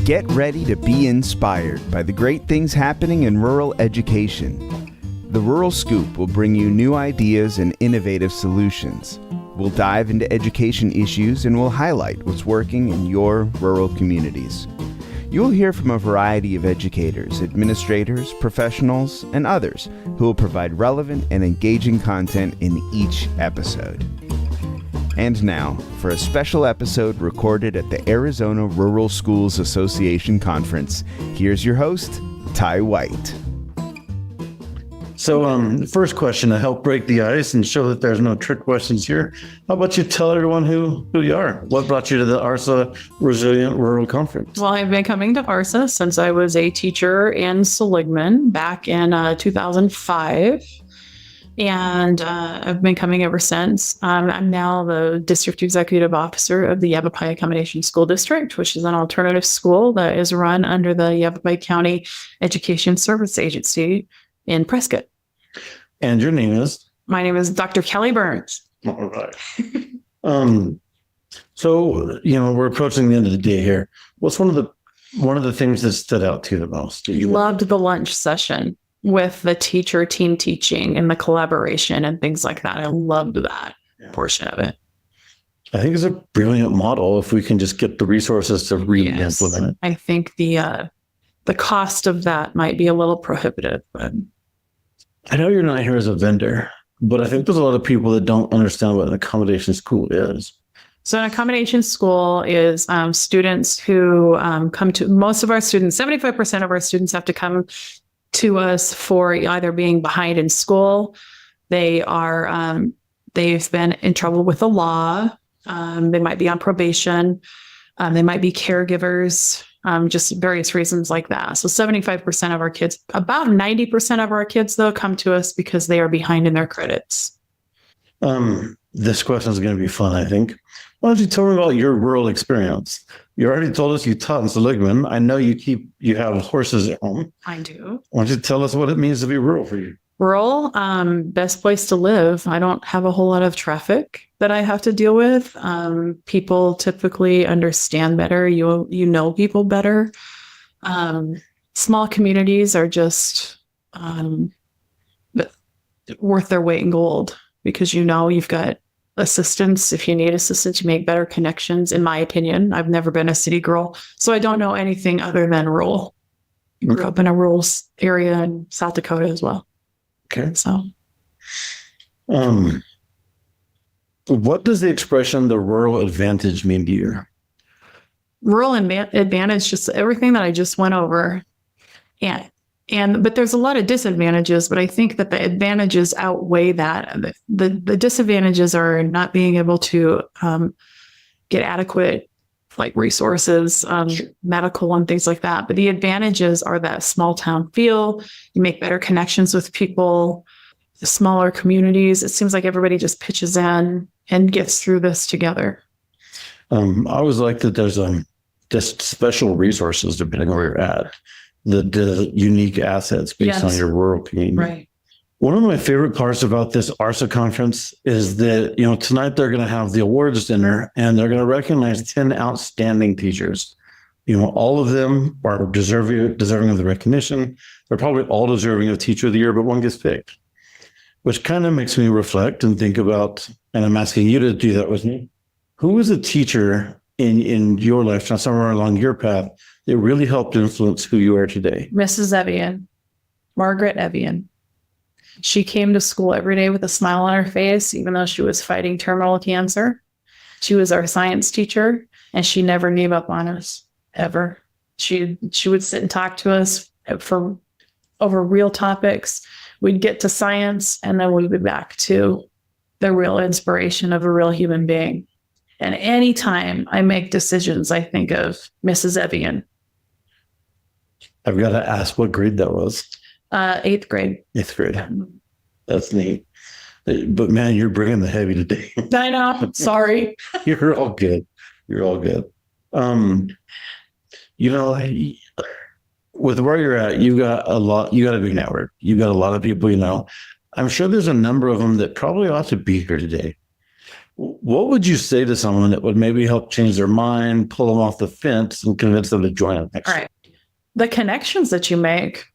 Get ready to be inspired by the great things happening in rural education. The Rural Scoop will bring you new ideas and innovative solutions. We'll dive into education issues and we'll highlight what's working in your rural communities. You'll hear from a variety of educators, administrators, professionals, and others who will provide relevant and engaging content in each episode. And now, for a special episode recorded at the Arizona Rural Schools Association Conference, here's your host, Ty White. So the first question, to help break the ice and show that there's no trick questions here, how about you tell everyone who you are? What brought you to the ARSA Resilient Rural Conference? Well, I've been coming to ARSA since I was a teacher in Seligman back in 2005. And I've been coming ever since. I'm now the District Executive Officer of the Yavapai Accommodation School District, which is an alternative school that is run under the Yavapai County Education Service Agency in Prescott. And your name is? My name is Dr. Kelly Burns. All right. So, we're approaching the end of the day here. What's one of the things that stood out to you the most? Loved the lunch session with the teacher team teaching and the collaboration and things like that. I loved that portion of it. I think it's a brilliant model if we can just get the resources to really implement it. I think the cost of that might be a little prohibitive, but I know you're not here as a vendor, but I think there's a lot of people that don't understand what an accommodation school is. So an accommodation school is students who come to, most of our students, 75% of our students have to come to us for either being behind in school. They are, they've been in trouble with the law. They might be on probation. They might be caregivers, just various reasons like that. So 75% of our kids, about 90% of our kids though, come to us because they are behind in their credits. This question is going to be fun, I think. Why don't you tell me about your rural experience? You already told us you taught in Seligman. I know you have horses at home. I do. Why don't you tell us what it means to be rural for you? Rural, best place to live. I don't have a whole lot of traffic that I have to deal with. People typically understand better. You know people better. Small communities are just worth their weight in gold because you've got assistance. If you need assistance, you make better connections, in my opinion. I've never been a city girl, so I don't know anything other than rural. I grew up in a rural area in South Dakota as well. Okay. So, what does the expression "the rural advantage" mean to you? Rural advantage, just everything that I just went over, but there's a lot of disadvantages. But I think that the advantages outweigh that. The disadvantages are not being able to get adequate resources, medical and things like that. But the advantages are that small town feel. You make better connections with people, the smaller communities. It seems like everybody just pitches in and gets through this together. I always like that there's just special resources depending on where you're at, the unique assets based on your rural community. Right. One of my favorite parts about this ARSA conference is that, tonight they're going to have the awards dinner and they're going to recognize 10 outstanding teachers. All of them are deserving of the recognition. They're probably all deserving of Teacher of the Year, but one gets picked, which kind of makes me reflect and think about, and I'm asking you to do that with me. Who was a teacher in your lifetime, somewhere along your path, that really helped influence who you are today? Mrs. Evian, Margaret Evian. She came to school every day with a smile on her face, even though she was fighting terminal cancer. She was our science teacher, and she never gave up on us, ever. She would sit and talk to us over real topics. We'd get to science, and then we'd be back to the real inspiration of a real human being. And anytime I make decisions, I think of Mrs. Evian. I've got to ask what grade that was. 8th grade. 8th grade. That's neat. But man, you're bringing the heavy today. I know. Sorry. You're all good. You're all good. With where you're at, you got a big network. You got a lot of people, I'm sure there's a number of them that probably ought to be here today. What would you say to someone that would maybe help change their mind, pull them off the fence, and convince them to join it next All year? right. The connections that you make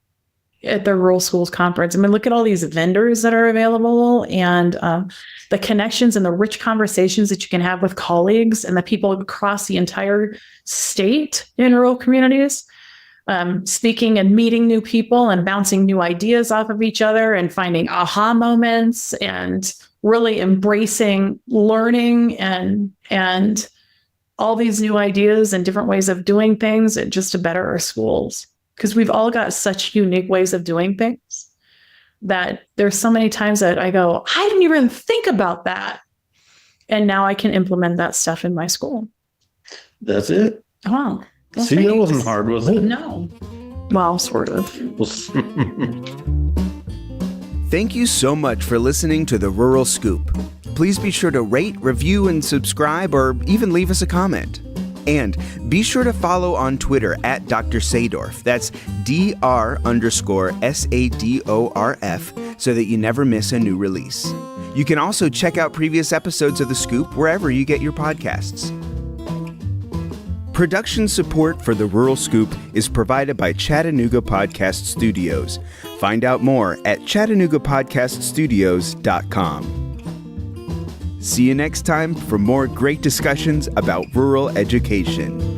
at the Rural Schools Conference. I mean, look at all these vendors that are available and the connections and the rich conversations that you can have with colleagues and the people across the entire state in rural communities, speaking and meeting new people and bouncing new ideas off of each other and finding aha moments and really embracing learning and all these new ideas and different ways of doing things and just to better our schools. Because we've all got such unique ways of doing things that there's so many times that I go, I didn't even think about that. And now I can implement that stuff in my school. That's it. Oh, well, See, that wasn't hard, was it? No. Well, sort of. Thank you so much for listening to The Rural Scoop. Please be sure to rate, review, and subscribe, or even leave us a comment. And be sure to follow on Twitter at Dr. Sadorf. That's Dr_SADORF, so that you never miss a new release. You can also check out previous episodes of The Scoop wherever you get your podcasts. Production support for The Rural Scoop is provided by Chattanooga Podcast Studios. Find out more at ChattanoogaPodcastStudios.com. See you next time for more great discussions about rural education.